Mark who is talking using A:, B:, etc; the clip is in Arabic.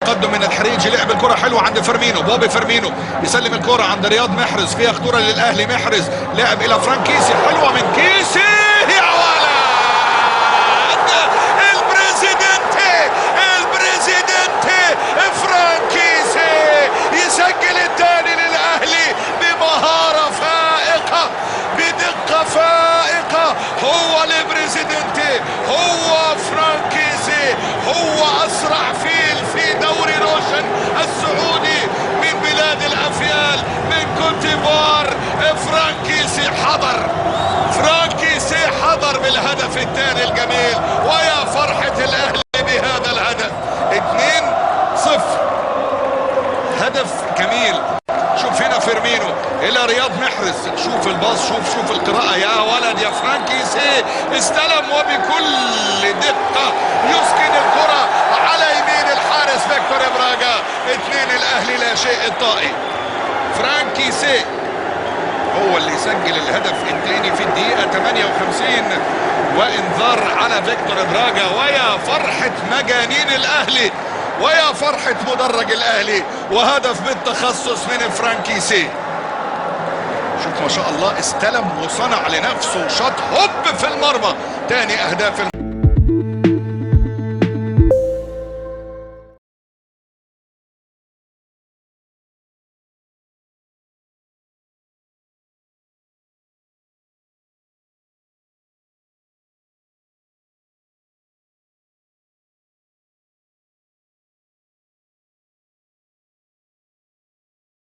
A: تقدم من الحريجي، لعب الكرة حلوة عند فيرمينو، بوبي فيرمينو يسلم الكرة عند رياض محرز، فيها خطورة للأهلي. محرز لعب إلى فرانك كيسي، حلوة من كيسي يا ولد. البريزيدنتي فرانك كيسي يسجل الثاني للأهلي بمهارة فائقة، بدقة فائقة. هو البريزيدنتي، هو فرانك كيسي، هو أسرع فيل في دوري روشن السعودي من بلاد الأفيال، من كوت ديفوار. فرانك كيسي حضر بالهدف الثاني الجميل، ويا فرحة الأهلي بهذا الهدف. 2-0، هدف جميل. شوف هنا فيرمينو الى رياض محرز، شوف الباص، شوف القراءة يا ولد يا فرانك كيسي. استلم وبكل دقة يسكن الكرة على يمين الحارس فيكتور براغا. 2 الأهلي لا شيء الطائي. فرانك كيسي هو اللي سجل الهدف الثاني في الدقيقة 58، وانذار على فيكتور براغا. ويا فرحة مجانين الأهلي، ويا فرحة مدرج الأهلي، وهدف بالتخصص من فرانك كيسي. شوف ما شاء الله، استلم وصنع لنفسه شاط هوب في المرمى. ثاني أهداف